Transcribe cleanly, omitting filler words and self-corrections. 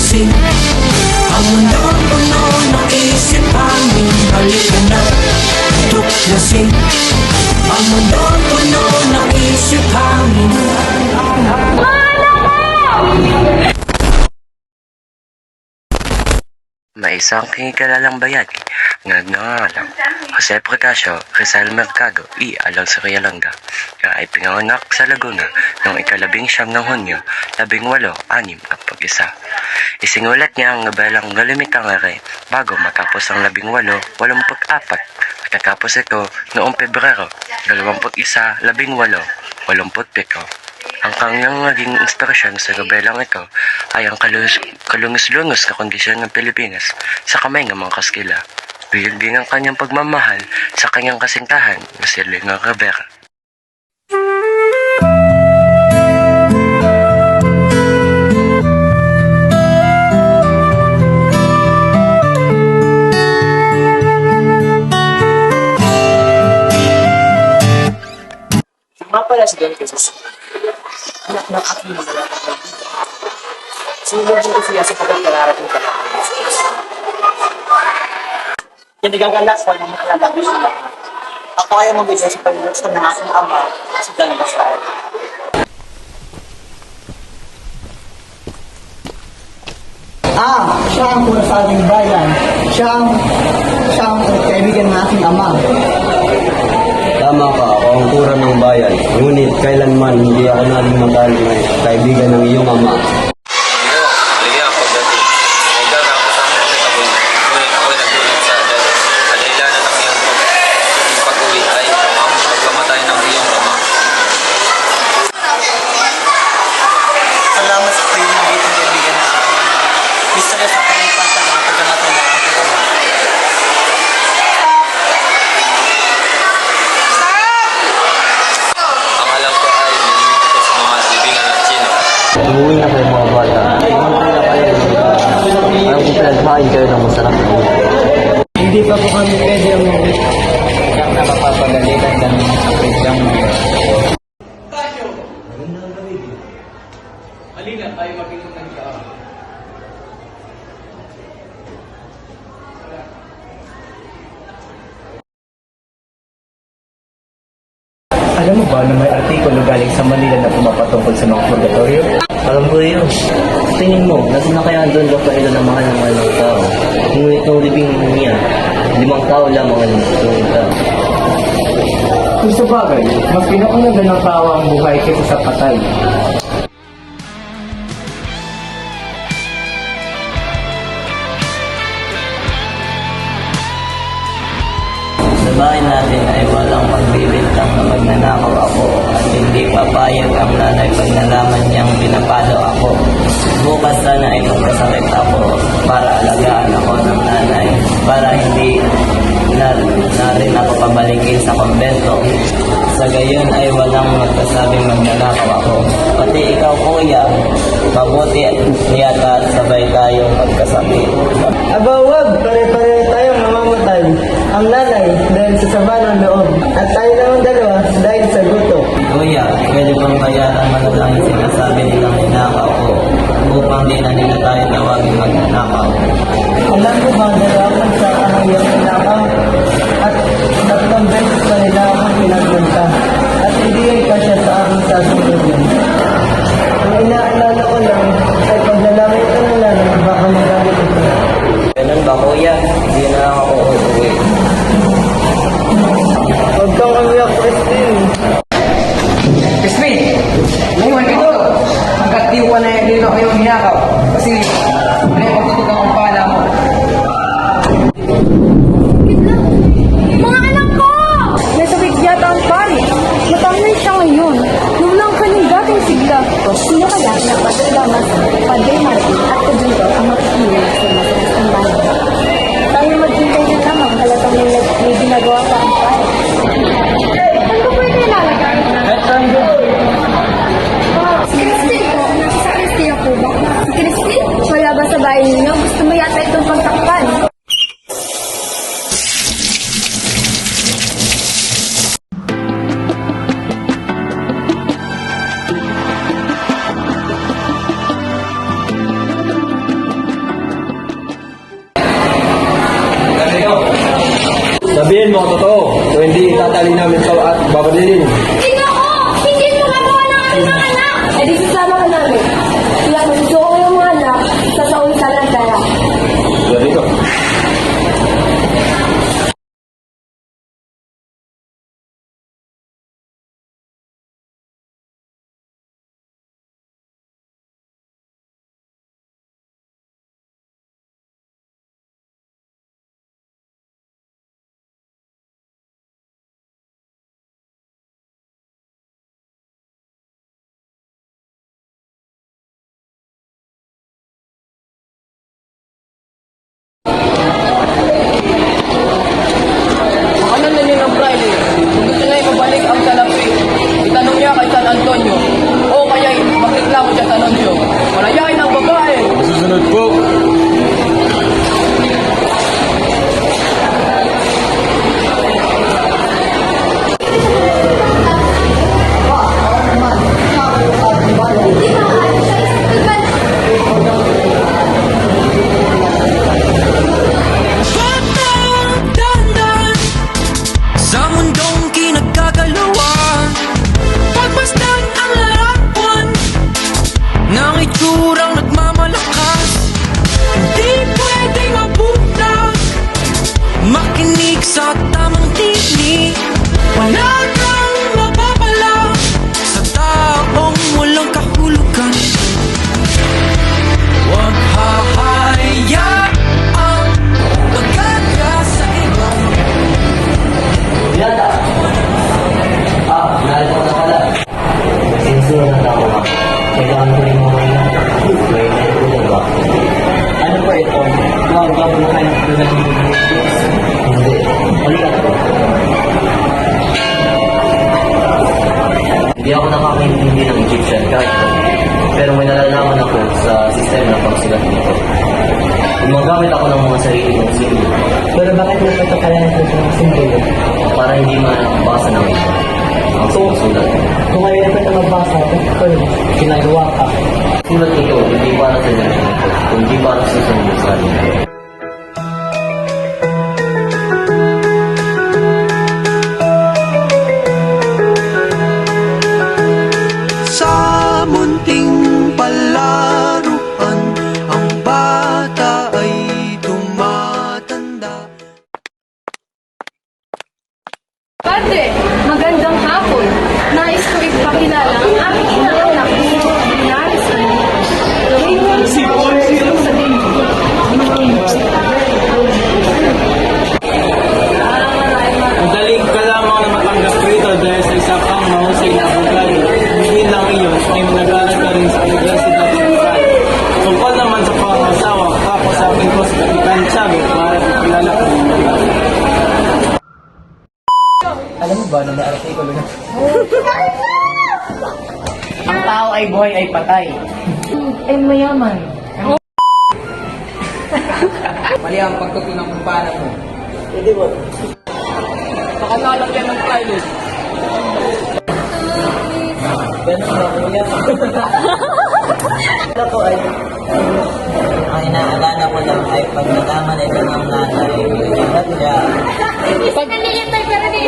lasing. Ang mundo puno ng isip hangin. Halika na, tuklasin. Ang mundo puno ng isip hangin. Maisang kinikilalang bayani, ngalangalang Jose Protasio Rizal Mercado alang sa Realanga, ay pinanganak sa Laguna noong ika-19 ng Hunyo, 1861 na pag-isa. Isinulat niya ang nobelang Galimitang Ere bago matapos ang 1884 at natapos ito noong Pebrero 21, 1887. Ang kanyang naging inspirasyon sa nobelang ito ay ang kalungos-lungos na kondisyon ng Pilipinas sa kamay ng mga Kastila. Bigyan din ang kanyang pagmamahal sa kanyang kasintahan na si Leonor Rivera. Nga pala si Don Jesus, anak ng aking mga kaibigan. Sinunod ko siya sa pagkakarating ka namin. Kinagagalak ko ng makalala ko sila. Ako ay mabigay sa pag-ilusyon ng aking ama, si Don Basal. Siya ang punasabing bayan. Siya ang kaibigan ng aking ama. Tama ka, ako ang tura ng bayan. Ngunit kailanman hindi ako naging magaling na kaibigan ng iyong ama. Liya ako dati. Nagdaga ako sa akin sa tabon. Ngunit ako'y nagdulot sa adailanan ng iyong pag-uwi ay ang pagkamatay ng iyong ama. Salamat sa kayo ng itong kaibigan ng aking ama. Gusto ko sa kanipasan ang pagkamatay ng aking ama. Ang alam ko ay minimit ito sa mga libingan ng Chino. Umuwi na kayo mga bata. Umuwi na kayo. Parang kung pinaghain kayo ng masarap na uwi. Hindi pa po kami pwede ang Kaya na mapapagalitan ng mga sakit ng mga. Halina tayo magkikita ka. Alam mo ba na may artikulo galing sa Manila na pumapatungkol sa mga purgatorio? Alam ko yun. Tingin mo, nasa na kaya doon Rafaelo na mahal ng tao? Ngunit nung libing niya, 5 tao lamang ang nagpunta. Kung sa bagay, mas pinakalaga ng tao ang buhay kaysa sa patay. Sa bahay natin ay walang magbibintang na magnanakaw ako at hindi papayag ang nanay pag nalaman niyang pinapalo ako. Bukas sana ay magkasakit ako para alagaan ako ng nanay para hindi na rin ako pabalikin sa kumbento. Sa gayon ay walang magkasabing magnanakaw ako. Pati ikaw kuya, mabuti yata at sabay tayong magkasakit. Aba wag, pare-pare tayong mamamatay. Ang nanay dahil sa sama ng loob at tayo naman dalawa dahil sa gutom. Kuya, pwede bang bayaran mo na lang yung sinasabi nilang ninakaw ko upang di na nila tayo tawagin magnanakaw. Alam mo ba nalaman sa kahayang pinakaw at 3 beses na nila akong pinagbanta at ibigay ka siya sa aking sasalugan. Ang inaalala ko lang ay paglalangit ka ng langit baka magalit ito. Ganun ba kuya? Hindi na lang ako uuwi. Huwag kang umiyak, Christine. Crispin! Ngayon dito! Hanggat di ko na dito kayo hinakaw. Kasi may pagtutugan ang pala mo. Mga anak ko! Nasa yata ang pari. Matangay siya ngayon. Nung lang kanyang dating sigla. Sino kaya na Padre Damas, Padre Martin at Pedro ang makikinig sa mga bahay? Tayo maghintay na lamang halatang may ginagawa pa ang pari. Ano ba pwede ilalagay? Si Christine po. Si Christine po ba? Si Christine? Wala ba sa bahay ninyo? Gusto mo yata itong pagtakpan? sabihin mo totoo. Kung hindi, tatali namin ito at babarilin. Hindi ako! Hindi mo gagawa ng aking mga anak! Eh di sasama ka namin. Kaya kung gusto ko yung mga anak, sasauli sa lang kaya. Very good. Ano na niyo ng Friday? Kung gusto niya ibabalik ang salapi, itanong niya kay San Antonio. O kaya magreklamo siya sa nuncio. Malayain ang babae. Susunod po. Dahan-dahan sa mundong kinagkagalawan, pagmasdan ang larawan ng itsurang nagmamalakas. Hindi pwedeng mabulag, makinig sa tamang tinig. Wala kang mapapala sa taong walang kahulugan. Huwag hahayaang magkaya sa iba. Yata. Narito ko na pala. Sinsura na ako ha. Kailangan ko rin mga may naikulan ba? Ano pa ito? Gawag na kayo ng tulad ng hindi. Halika po. Hindi ako nakakaintindi ng Egyptian kahit pa. Pero may nalalaman ako sa sistema ng pagsulat nito. Gumagamit ako ng mga sarili kong simbolo. Pero bakit mo ito kaya ng simbolo? Para hindi mabasa ng iba ang sulat. Kung ayaw ka na magbasa, bakit ginagawa ka? Sulat ito, hindi para sa generasyon ito, kundi para sa susunod sa atin. Sa munting palaruan, ang bata ay tumatanda. Padre, magandang hapon. Nais ko ipakilala ang aking inaanak ni Dinaris Anito. Gawin mo si sa dingding. Madaling ka lamang na matanggap rito dahil sa isa kang mahusay na abogado. Hindi lang iyon, ay nag-aaral ka rin sa Universidad ng Cal. Tungkol naman sa pangasawa, kakasapin ko sa Kapitan Tiago para ipilala ko ng mga. Alam mo ba na may artikulo na? Ang tao ay buhay ay patay. Eh, mayaman. Mali ang pagtuto ng kumpana mo. Hindi mo. Nakatalak yan ng Friday. Ganun ba kuya? Ako ay Ang inaalala ko lang ay pag nalaman ito ng nanay, bigyan siya. Pag nalilitay pero ni